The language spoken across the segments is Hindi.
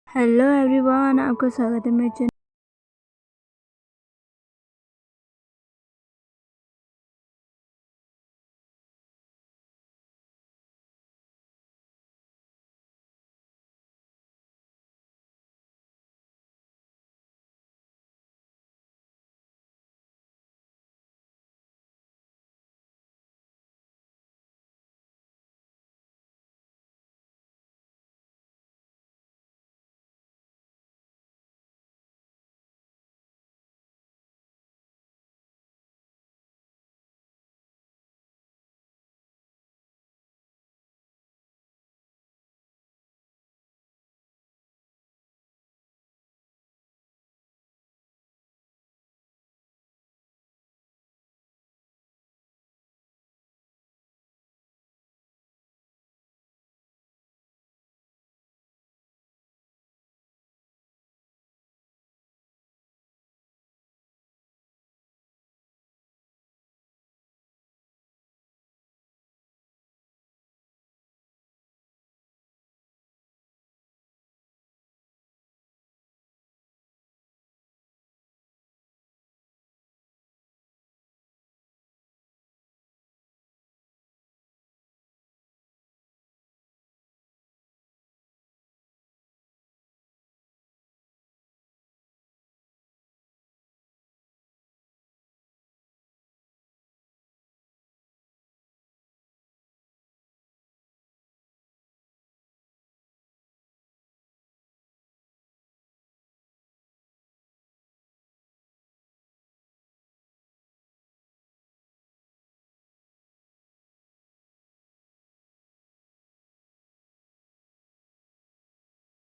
हेलो एवरीवन, आपका स्वागत है मेरे चैनल।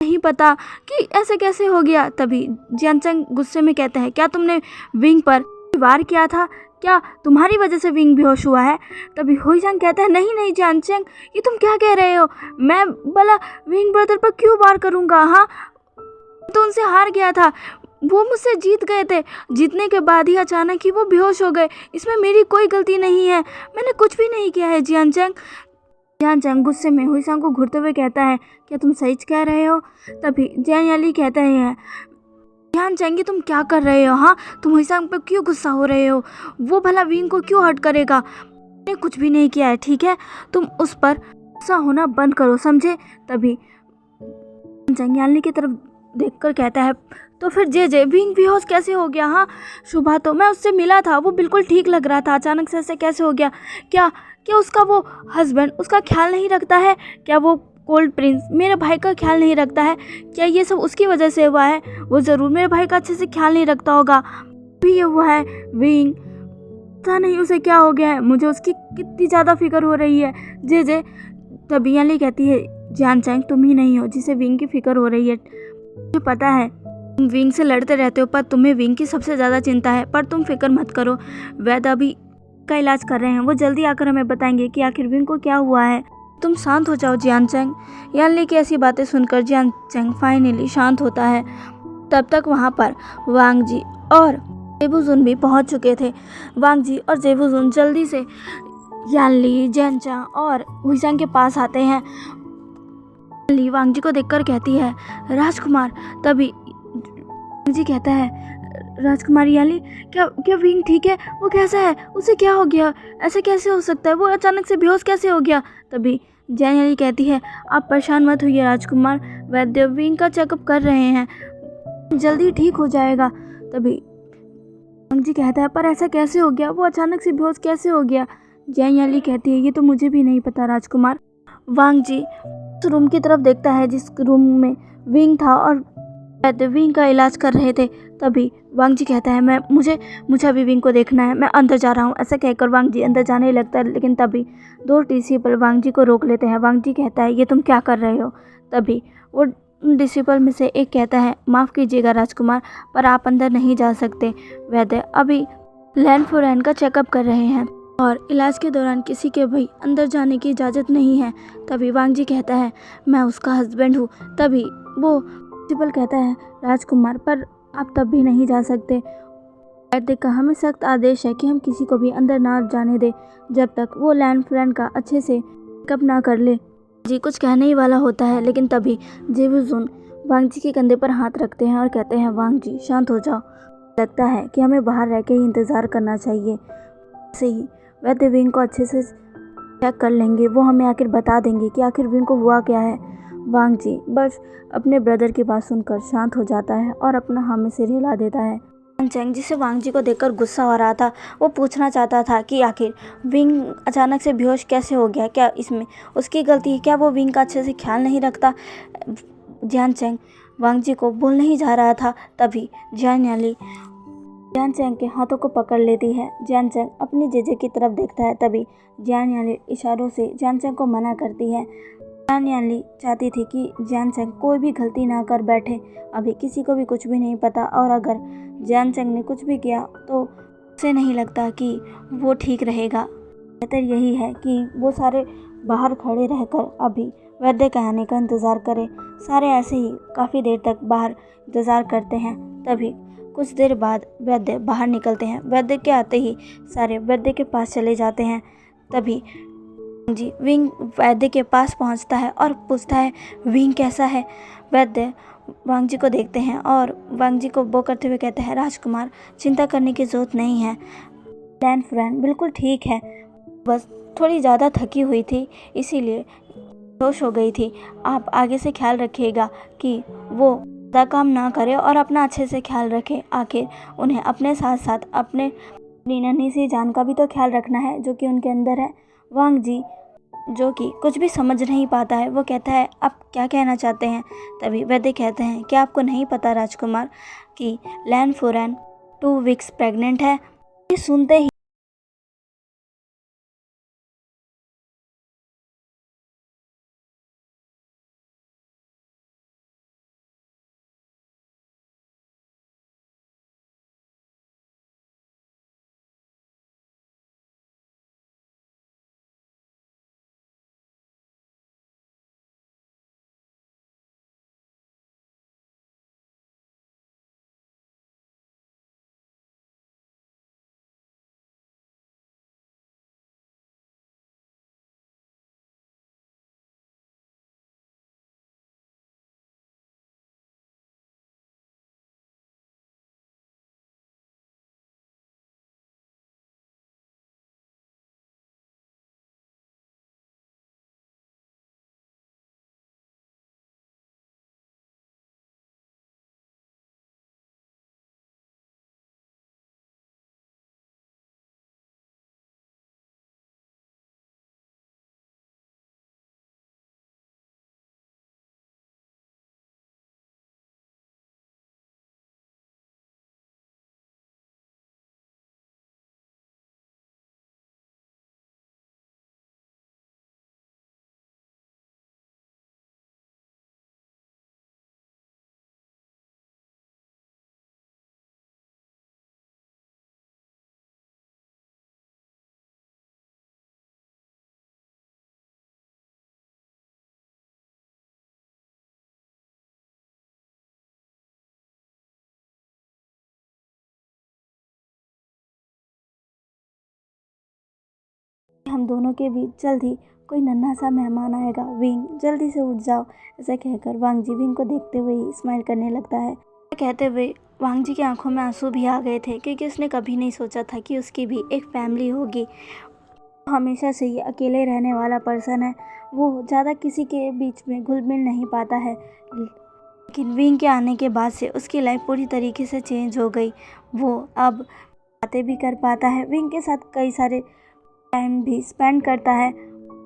नहीं पता कि ऐसे कैसे हो गया। तभी जियानचंग गुस्से में कहता है, क्या तुमने विंग पर वार किया था? क्या तुम्हारी वजह से विंग बेहोश हुआ है? तभी हुईजंग कहता है, नहीं नहीं जियानचंग, ये तुम क्या कह रहे हो? मैं भला विंग ब्रदर पर क्यों वार करूँगा? हाँ, तो उनसे हार गया था, वो मुझसे जीत गए थे। जीतने के बाद ही अचानक ही वो बेहोश हो गए। इसमें मेरी कोई गलती नहीं है, मैंने कुछ भी नहीं किया है जियानचंग। जियानचंग गुस्से में हुईसंग को घूरते हुए कहता है, क्या तुम सच कह रहे हो? तभी जियान याली कहता है, जियानचंग ये तुम क्या कर रहे हो? हाँ, तुम हुईसंग पे क्यों गुस्सा हो रहे हो? वो भला विंग को क्यों हर्ट करेगा? मैंने कुछ भी नहीं किया है, ठीक है? तुम उस पर गुस्सा होना बंद करो, समझे? तभी जियानचंग याली की तरफ देखकर कहता है, तो फिर जे विंग बेहोश कैसे हो गया? हाँ, सुबह तो मैं उससे मिला था, वो बिल्कुल ठीक लग रहा था, अचानक से ऐसे कैसे हो गया? क्या क्या उसका वो हस्बैंड उसका ख्याल नहीं रखता है? क्या वो कोल्ड प्रिंस मेरे भाई का ख्याल नहीं रखता है? क्या ये सब उसकी वजह से हुआ है? वो ज़रूर मेरे भाई का अच्छे से ख्याल नहीं रखता होगा, भी ये हुआ है विंग। पता नहीं उसे क्या हो गया है, मुझे उसकी कितनी ज़्यादा फिक्र हो रही है। जे तभी याली कहती है, जियानचंग तुम ही नहीं हो जिसे विंग की फिक्र हो रही है, मुझे पता है। तुम विंग से लड़ते रहते हो, पर तुम्हें विंग की सबसे ज़्यादा चिंता है। पर तुम फिक्र मत करो, वैद्य अभी का इलाज कर रहे हैं, वो जल्दी आकर हमें बताएंगे कि आखिर विंग को क्या हुआ है। तुम शांत हो जाओ जियानचंग। यानली की ऐसी बातें सुनकर जियानचंग फाइनली शांत होता है। तब तक वहाँ पर वांग जी और जेबुजुन भी पहुँच चुके थे। वांग जी और जेबुजुन जल्दी से यानली, जियानचंग और हुईसंग के पास आते हैं। यानली वांग जी को देखकर कहती है, राजकुमार। तभी वांग जी कहता है, राजकुमार याली, क्या क्या विंग ठीक है? वो कैसा है? उसे क्या हो गया? ऐसे कैसे हो सकता है? वो अचानक से बेहोश कैसे हो गया? तभी जैन याली कहती है, आप परेशान मत होइए राजकुमार, वैद्य विंग का चेकअप कर रहे हैं, जल्दी ठीक हो जाएगा। तभी वांग जी कहता है, पर ऐसा कैसे हो गया? वो अचानक से बेहोश कैसे हो गया? जैन याली कहती है, ये तो मुझे भी नहीं पता राजकुमार। वांग जी उस रूम की तरफ देखता है जिस रूम में विंग था और वैद्य विंग का इलाज कर रहे थे। तभी वांग जी कहता है, मुझे अभी विंग को देखना है, मैं अंदर जा रहा हूँ। ऐसा कहकर वांग जी अंदर जाने लगता है, लेकिन तभी दो डिसिपल वांग जी को रोक लेते हैं। वांग जी कहता है, ये तुम क्या कर रहे हो? तभी वो डिसिपल में से एक कहता है, माफ़ कीजिएगा राजकुमार, पर आप अंदर नहीं जा सकते। वैद्य अभी लैन फोरैन का चेकअप कर रहे हैं और इलाज के दौरान किसी के भी अंदर जाने की इजाज़त नहीं है। तभी वांग जी कहता है, मैं उसका हस्बैंड हूँ। तभी वो प्रिंसिपल कहता है, राजकुमार, पर आप तब भी नहीं जा सकते। वैद्य का हमें सख्त आदेश है कि हम किसी को भी अंदर ना जाने दें जब तक वो लैंड फ्रेंड का अच्छे से चेकअप ना कर ले। जी कुछ कहने ही वाला होता है, लेकिन तभी जेबुजुन वांग जी के कंधे पर हाथ रखते हैं और कहते हैं, वांग जी शांत हो जाओ। लगता है कि हमें बाहर रह के ही इंतज़ार करना चाहिए। ऐसे ही वैद्य विंग को अच्छे से चेक कर लेंगे, वो हमें आखिर बता देंगे कि आखिर विंग को हुआ क्या है। वांग जी बस अपने ब्रदर की बात सुनकर शांत हो जाता है और अपना हाँ में सिर हिला देता है। चैंग जिसे वांग जी को देखकर गुस्सा हो रहा था, वो पूछना चाहता था कि आखिर विंग अचानक से बेहोश कैसे हो गया, क्या इसमें उसकी गलती है, क्या वो विंग का अच्छे से ख्याल नहीं रखता। जियान चैंग वांग जी को बोलने ही जा रहा था, तभी जियान याली जियान चैंग के हाथों को पकड़ लेती है। जियान चैंग अपनी जेजे की तरफ देखता है, तभी जियान याली इशारों से जियान चैंग को मना करती है। जियान याली चाहती थी कि जियान चैंग कोई भी गलती ना कर बैठे, अभी किसी को भी कुछ भी नहीं पता, और अगर जियान चैंग ने कुछ भी किया तो उसे नहीं लगता कि वो ठीक रहेगा। बेहतर यही है कि वो सारे बाहर खड़े रहकर अभी वैद्य के आने का इंतज़ार करें। सारे ऐसे ही काफ़ी देर तक बाहर इंतज़ार करते हैं। तभी कुछ देर बाद वैद्य बाहर निकलते हैं। वैद्य के आते ही सारे वैद्य के पास चले जाते हैं। तभी जी विंग वैद्य के पास पहुंचता है और पूछता है, विंग कैसा है। वैद्य वांग जी को देखते हैं और वांग जी को वो करते हुए कहते हैं, राजकुमार चिंता करने की ज़रूरत नहीं है, लैन फुरैन बिल्कुल ठीक है, बस थोड़ी ज़्यादा थकी हुई थी इसीलिए बेहोश हो गई थी। आप आगे से ख्याल रखिएगा कि वो ज़्यादा काम ना करे और अपना अच्छे से ख्याल रखे। आखिर उन्हें अपने साथ साथ अपने नन्ही सी जान का भी तो ख्याल रखना है जो कि उनके अंदर है। वांग जी जो कि कुछ भी समझ नहीं पाता है, वो कहता है, आप क्या कहना चाहते हैं। तभी वैद्य कहते हैं, क्या आपको नहीं पता राजकुमार कि लैन फुरैन 2 वीक्स प्रेग्नेंट है। ये सुनते ही हम दोनों के बीच जल्द ही कोई नन्हा सा मेहमान आएगा, विंग जल्दी से उठ जाओ। ऐसा कहकर वांग जी विंग को देखते हुए ही स्माइल करने लगता है। कहते हुए वांग जी की आंखों में आंसू भी आ गए थे, क्योंकि उसने कभी नहीं सोचा था कि उसकी भी एक फैमिली होगी। हमेशा से ही अकेले रहने वाला पर्सन है, वो ज़्यादा किसी के बीच में घुल मिल नहीं पाता है, लेकिन विंग के आने के बाद से उसकी लाइफ पूरी तरीके से चेंज हो गई। वो अब बातें भी कर पाता है, विंग के साथ कई सारे टाइम भी स्पेंड करता है।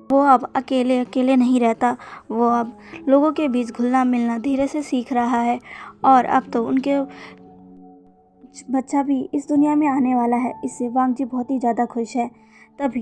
वो अब अकेले अकेले नहीं रहता, वो अब लोगों के बीच घुलना मिलना धीरे से सीख रहा है, और अब तो उनके बच्चा भी इस दुनिया में आने वाला है। इससे वांग जी बहुत ही ज़्यादा खुश है। तभी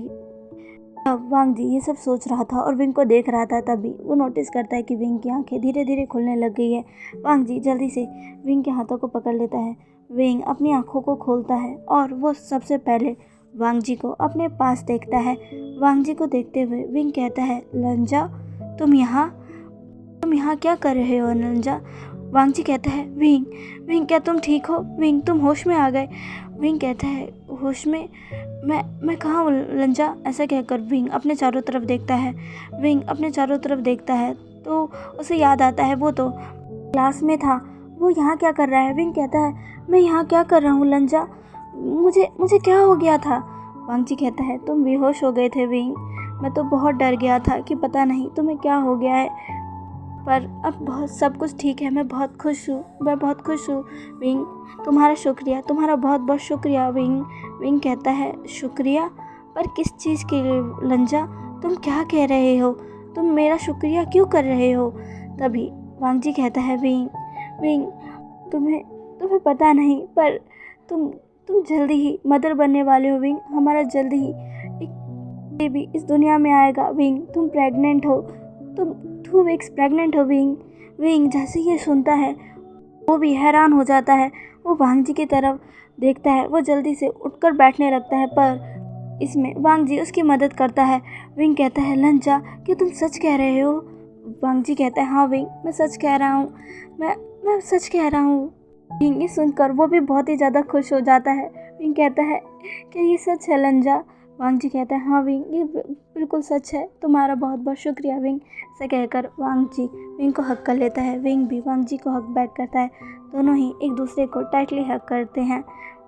अब वांग जी ये सब सोच रहा था और विंग को देख रहा था, तभी वो नोटिस करता है कि विंग की आंखें धीरे धीरे खुलने लग गई है। वांग जी जल्दी से विंग के हाथों को पकड़ लेता है। विंग अपनी आंखों को खोलता है और वो सबसे पहले वांग जी को अपने पास देखता है। वांग जी को देखते हुए विंग कहता है, लंजा तुम यहाँ क्या कर रहे हो लंजा। वांग जी कहता है, विंग क्या तुम ठीक हो। विंग तुम होश में आ गए। विंग कहता है, होश में मैं कहाँ हूँ लंजा। ऐसा कहकर विंग अपने चारों तरफ देखता है। विंग अपने चारों तरफ देखता है तो उसे याद आता है, वो तो क्लास में था, वो यहाँ क्या कर रहा है? विंग कहता है मैं यहाँ क्या कर रहा हूँ लंजा, मुझे मुझे क्या हो गया था? वांग जी कहता है तुम बेहोश हो गए थे विंग, मैं तो बहुत डर गया था कि पता नहीं तुम्हें क्या हो गया है, पर अब बहुत सब कुछ ठीक है, मैं बहुत खुश हूँ, मैं बहुत खुश हूँ विंग, तुम्हारा शुक्रिया, तुम्हारा बहुत बहुत शुक्रिया विंग। विंग कहता है शुक्रिया, पर किस चीज़ के लिए लंजा, तुम क्या कह रहे हो, तुम मेरा शुक्रिया क्यों कर रहे हो? तभी वांग जी कहता है विंग, विंग तुम्हें तुम्हें पता नहीं, पर तुम जल्दी ही मदर बनने वाले हो विंग, हमारा जल्दी ही एक बेबी इस दुनिया में आएगा विंग, तुम प्रेग्नेंट हो, तुम 2 वीक्स प्रेग्नेंट हो विंग। विंग जैसे ये सुनता है वो भी हैरान हो जाता है, वो वांग जी की तरफ देखता है, वो जल्दी से उठकर बैठने लगता है, पर इसमें वांग जी उसकी मदद करता है। विंग कहता है लंजा क्या तुम सच कह रहे हो? वांग जी कहता है हाँ विंग, मैं सच कह रहा हूँ, मैं सच कह रहा हूँ। विंग ये सुनकर वो भी बहुत ही ज़्यादा खुश हो जाता है। विंग कहता है क्या ये सच है लंजा? वांग जी कहता है हाँ विंग, ये बिल्कुल सच है, तुम्हारा बहुत बहुत शुक्रिया विंग। ऐसा कहकर वांग जी विंग को हक कर लेता है, विंग भी वांग जी को हक बैक करता है, दोनों ही एक दूसरे को टाइटली हक करते हैं।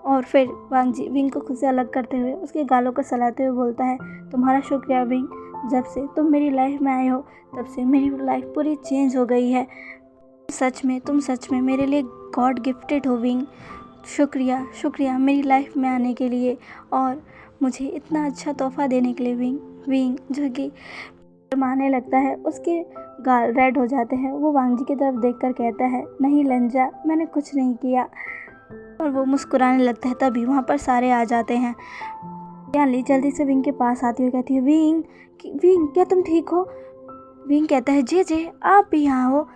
और फिर वांग जी विंग को खुद से अलग करते हुए उसके गालों को सहलाते हुए बोलता है तुम्हारा शुक्रिया विंग, जब से तुम मेरी लाइफ में आए हो तब से मेरी लाइफ पूरी चेंज हो गई है, तुम सच में मेरे लिए गॉड गिफ्टेड हो विंग, शुक्रिया शुक्रिया मेरी लाइफ में आने के लिए और मुझे इतना अच्छा तोहफा देने के लिए विंग। विंग जो कि शर्माने लगता है, उसके गाल रेड हो जाते हैं, वो वांग जी की तरफ देखकर कहता है नहीं लंजा, मैंने कुछ नहीं किया, और वो मुस्कुराने लगता है। तभी वहाँ पर सारे आ जाते हैं। याली जल्दी से विंग के पास आती हुई कहती है विंग, विंग क्या तुम ठीक हो? विंग कहता है जे आप भी यहाँ हो?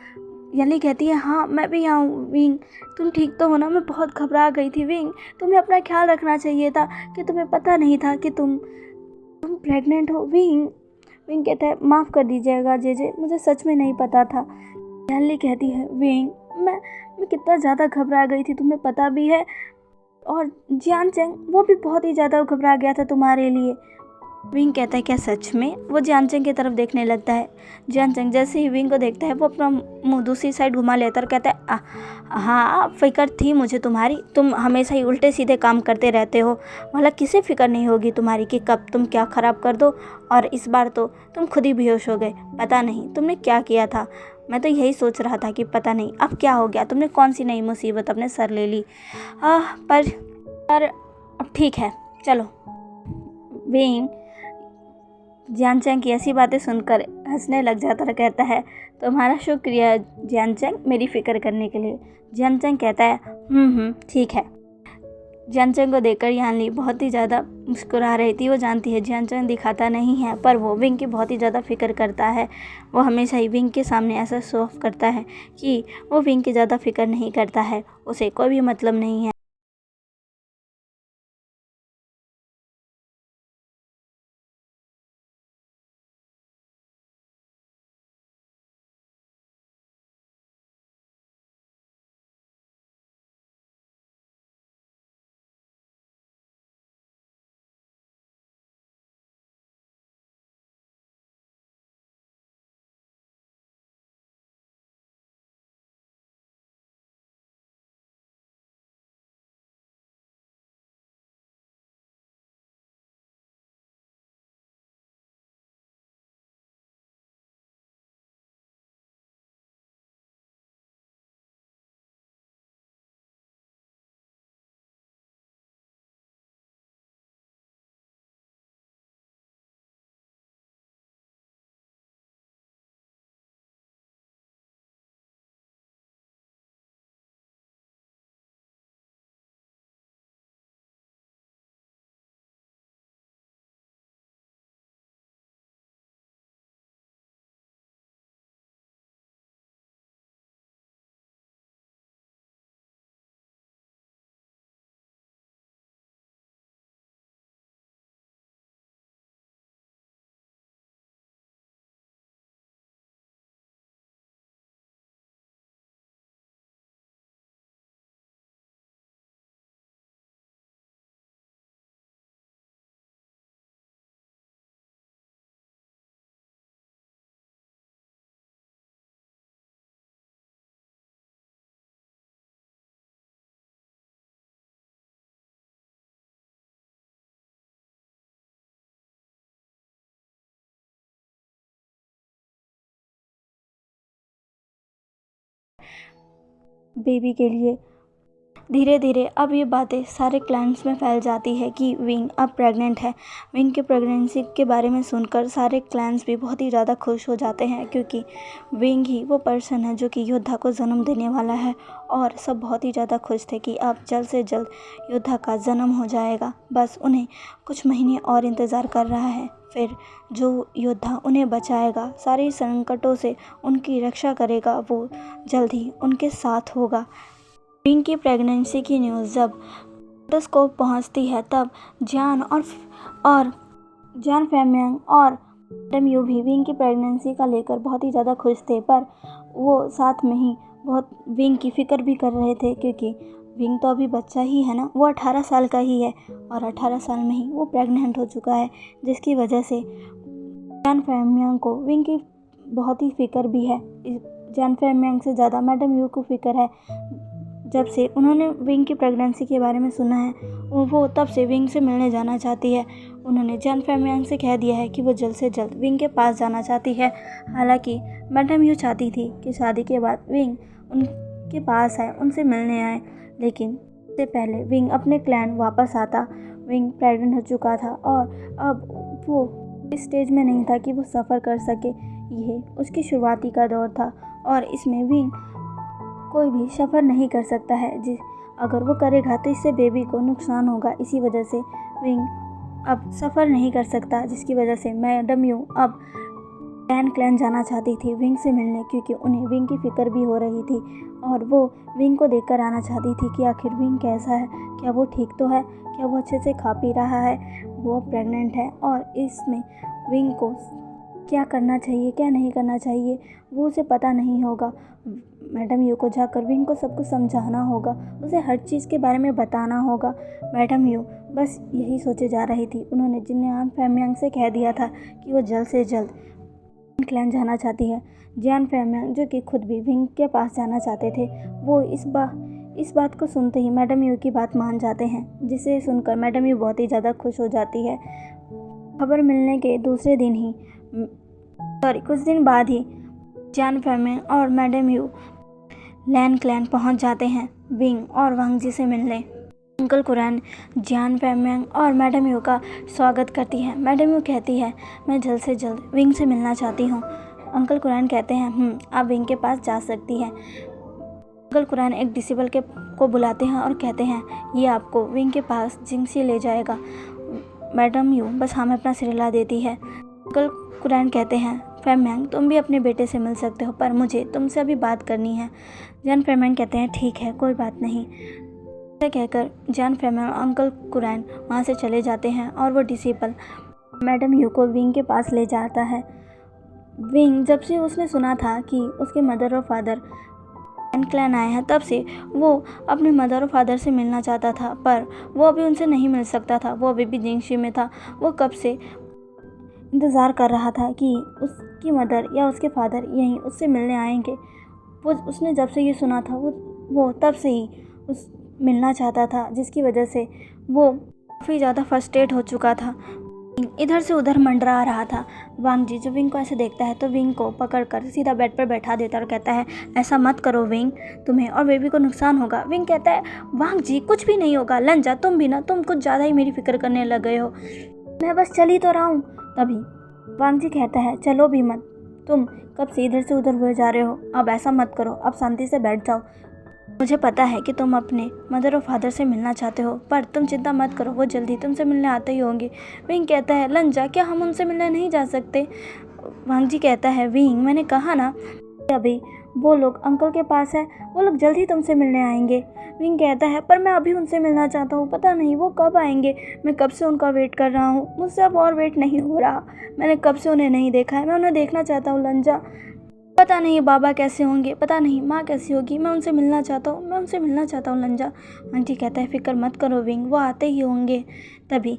याली कहती है हाँ मैं भी यहाँ हूँ विंग, तुम ठीक तो हो ना? मैं बहुत घबरा गई थी विंग, तुम्हें अपना ख्याल रखना चाहिए था, कि तुम्हें पता नहीं था कि तुम प्रेग्नेंट हो विंग। विंग कहता है माफ़ कर दीजिएगा जे मुझे सच में नहीं पता था। याली कहती है विंग मैं कितना ज़्यादा घबरा गई थी, तुम्हें पता भी है, और जियान चेंग वो भी बहुत ही ज़्यादा घबरा गया था तुम्हारे लिए। विंग कहता है क्या सच में? वो जियान चेंग की तरफ देखने लगता है। जियान चेंग जैसे ही विंग को देखता है वो अपना मुंह दूसरी साइड घुमा लेता है और कहता है हाँ फिक्र थी मुझे तुम्हारी, तुम हमेशा ही उल्टे सीधे काम करते रहते हो, भला किसे फिक्र नहीं होगी तुम्हारी कि कब तुम क्या ख़राब कर दो, और इस बार तो तुम खुद ही बेहोश हो गए, पता नहीं तुमने क्या किया था, मैं तो यही सोच रहा था कि पता नहीं अब क्या हो गया, तुमने कौन सी नई मुसीबत अपने सर ले ली। पर अब ठीक है चलो। विंग जियान चेंग की ऐसी बातें सुनकर हंसने लग जाता और कहता है तुम्हारा शुक्रिया जियान चेंग मेरी फ़िक्र करने के लिए। जियान चेंग कहता है ठीक है। जियान चेंग को देखकर यान ली बहुत ही ज़्यादा मुस्कुरा रही थी, वो जानती है जियान चेंग दिखाता नहीं है, पर वो विंग की बहुत ही ज़्यादा फ़िक्र करता है। वो हमेशा ही विंग के सामने ऐसा शो ऑफ करता है कि वो विंग की ज़्यादा फ़िक्र नहीं करता है, उसे कोई भी मतलब नहीं है। बेबी के लिए। धीरे धीरे अब ये बातें सारे क्लाइंट्स में फैल जाती है कि विंग अब प्रेग्नेंट है। विंग के प्रेगनेंसी के बारे में सुनकर सारे क्लाइंट्स भी बहुत ही ज़्यादा खुश हो जाते हैं, क्योंकि विंग ही वो पर्सन है जो कि योद्धा को जन्म देने वाला है। और सब बहुत ही ज़्यादा खुश थे कि अब जल्द से जल्द योद्धा का जन्म हो जाएगा। बस उन्हें कुछ महीने और इंतज़ार कर रहा है, फिर जो योद्धा उन्हें बचाएगा, सारे संकटों से उनकी रक्षा करेगा, वो जल्द ही उनके साथ होगा। विंग की प्रेगनेंसी की न्यूज़ जब टेलीस्कोप पहुंचती है, तब जान फेमियांग और मैडम यू भी विंग की प्रेगनेंसी का लेकर बहुत ही ज़्यादा खुश थे, पर वो साथ में ही बहुत विंग की फ़िक्र भी कर रहे थे, क्योंकि विंग तो अभी बच्चा ही है ना, वो 18 साल का ही है और 18 साल में ही वो प्रेग्नेंट हो चुका है, जिसकी वजह से जान फेमियांग को विंग की बहुत ही फ़िक्र भी है। जान फेमियांग से ज़्यादा मैडम यू को फ़िक्र है। जब से उन्होंने विंग की प्रेगनेंसी के बारे में सुना है, वो तब से विंग से मिलने जाना चाहती है। उन्होंने जान फेमियांग से कह दिया है कि वो जल्द से जल्द विंग के पास जाना चाहती है। हालांकि मैडम यू चाहती थी कि शादी के बाद विंग उनके पास आए, उनसे मिलने आए, लेकिन इससे पहले विंग अपने क्लैन वापस आता। विंग प्रेग्नेंट हो चुका था और अब वो इस स्टेज में नहीं था कि वो सफ़र कर सके। यह उसकी शुरुआती का दौर था और इसमें विंग कोई भी सफ़र नहीं कर सकता है। अगर वो करेगा तो इससे बेबी को नुकसान होगा। इसी वजह से विंग अब सफ़र नहीं कर सकता, जिसकी वजह से मैडम यू अब क्लैन जाना चाहती थी विंग से मिलने, क्योंकि उन्हें विंग की फ़िक्र भी हो रही थी और वो विंग को देखकर आना चाहती थी कि आखिर विंग कैसा है, क्या वो ठीक तो है, क्या वो अच्छे से खा पी रहा है। वो प्रेग्नेंट है और इसमें विंग को क्या करना चाहिए, क्या नहीं करना चाहिए, वो उसे पता नहीं होगा। मैडम यू को जाकर विंग को सब कुछ समझाना होगा, उसे हर चीज़ के बारे में बताना होगा। मैडम यू बस यही सोचे जा रही थी। उन्होंने जान फेमियांग से कह दिया था कि वो जल्द से जल्द क्लैन जाना चाहती है। जान फेमियांग, जो कि खुद भी विंग के पास जाना चाहते थे, वो इस बात को सुनते ही मैडम यू की बात मान जाते हैं, जिसे सुनकर मैडम यू बहुत ही ज़्यादा खुश हो जाती है। खबर मिलने के दूसरे दिन ही कुछ दिन बाद ही जान फेमियांग और मैडम यू क्लैन पहुंच जाते हैं विंग और वांग जी से मिलने। अंकल कुरैन जान फेमियांग और मैडम यू का स्वागत करती है। मैडम यू कहती है, मैं जल्द से जल्द विंग से मिलना चाहती हूँ। अंकल कुरैन कहते हैं, आप विंग के पास जा सकती हैं। अंकल कुरैन एक डिसेबल को बुलाते हैं और कहते हैं, ये आपको विंग के पास जिंगसी ले जाएगा। मैडम यू बस हमें अपना सिर हिला देती है। अंकल कुरैन कहते हैं, फेमियांग तुम भी अपने बेटे से मिल सकते हो, पर मुझे तुमसे अभी बात करनी है। जान फेमियांग कहते हैं, ठीक है, कोई बात नहीं। ऐसा कहकर जान फेमियांग अंकल कुरैन वहाँ से चले जाते हैं और वो डिसेबल मैडम यू को विंग के पास ले जाता है। विंग जब से उसने सुना था कि उसके मदर और फादर क्लैन आए हैं, तब से वो अपने मदर और फादर से मिलना चाहता था, पर वो अभी उनसे नहीं मिल सकता था। वो अभी भी जिंगशी में था। वो कब से इंतज़ार कर रहा था कि उसकी मदर या उसके फादर यहीं उससे मिलने आएंगे। उसने जब से ये सुना था, वो तब से ही मिलना चाहता था, जिसकी वजह से वो काफ़ी ज़्यादा फ्रस्ट्रेट हो चुका था। इधर से उधर मंडरा रहा था। वांग जी जब विंग को ऐसे देखता है तो विंग को पकड़कर सीधा बेड पर बैठा देता और कहता है, ऐसा मत करो विंग, तुम्हें और बेबी को नुकसान होगा। विंग कहता है, वांग जी कुछ भी नहीं होगा। लंजा तुम भी ना, तुम कुछ ज़्यादा ही मेरी फिक्र करने लग गए हो। मैं बस चल ही तो रहा हूँ। तभी वांग जी कहता है, चलो भी मत, तुम कब से इधर से उधर हुए जा रहे हो। अब ऐसा मत करो, अब शांति से बैठ जाओ। मुझे पता है कि तुम अपने मदर और फादर से मिलना चाहते हो, पर तुम चिंता मत करो, वो जल्दी तुमसे मिलने आते ही होंगे। विंग कहता है, लंजा क्या हम उनसे मिलने नहीं जा सकते। वांग जी कहता है, विंग मैंने कहा ना अभी वो लोग अंकल के पास है, वो लोग जल्दी तुमसे मिलने आएंगे। विंग कहता है, पर मैं अभी उनसे मिलना चाहता हूँ, पता नहीं वो कब आएंगे। मैं कब से उनका वेट कर रहा हूँ, मुझसे अब और वेट नहीं हो रहा। मैंने कब से उन्हें नहीं देखा है, मैं उन्हें देखना चाहता हूँ। लंजा पता नहीं बाबा कैसे होंगे, पता नहीं माँ कैसी होगी, मैं उनसे मिलना चाहता हूँ, मैं उनसे मिलना चाहता हूँ। लंजा आंटी कहता है, फिक्र मत करो विंग, वो आते ही होंगे। तभी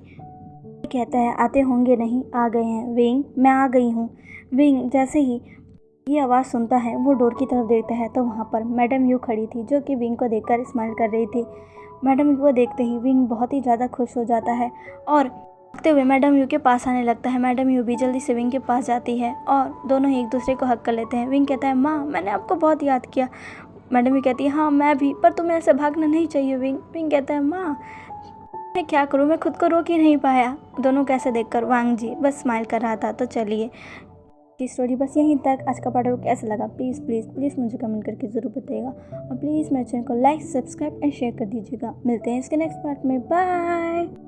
कहता है, आते होंगे नहीं, आ गए हैं विंग, मैं आ गई हूँ। विंग जैसे ही ये आवाज़ सुनता है, वो डोर की तरफ देखता है तो वहाँ पर मैडम यू खड़ी थी, जो कि विंग को देखकर स्माइल कर रही थी। मैडम यू को देखते ही विंग बहुत ही ज़्यादा खुश हो जाता है और देखते हुए मैडम यू के पास आने लगता है। मैडम यू भी जल्दी से विंग के पास जाती है और दोनों ही एक दूसरे को हक कर लेते हैं। विंग कहता है, माँ मैंने आपको बहुत याद किया। मैडम भी कहती है हाँ मैं भी, पर तुम्हें ऐसे भागना नहीं चाहिए विंग। विंग कहता है माँ मैं क्या करूँ, मैं खुद को रोक ही नहीं पाया। दोनों कैसे देखकर वांग जी बस स्माइल कर रहा था। तो चलिए की स्टोरी बस यहीं तक। आज का पार्ट आपको कैसा लगा प्लीज़ प्लीज़ प्लीज़ मुझे कमेंट करके ज़रूर बताइएगा, और प्लीज़ मेरे चैनल को लाइक सब्सक्राइब एंड शेयर कर दीजिएगा। मिलते हैं इसके नेक्स्ट पार्ट में, बाय।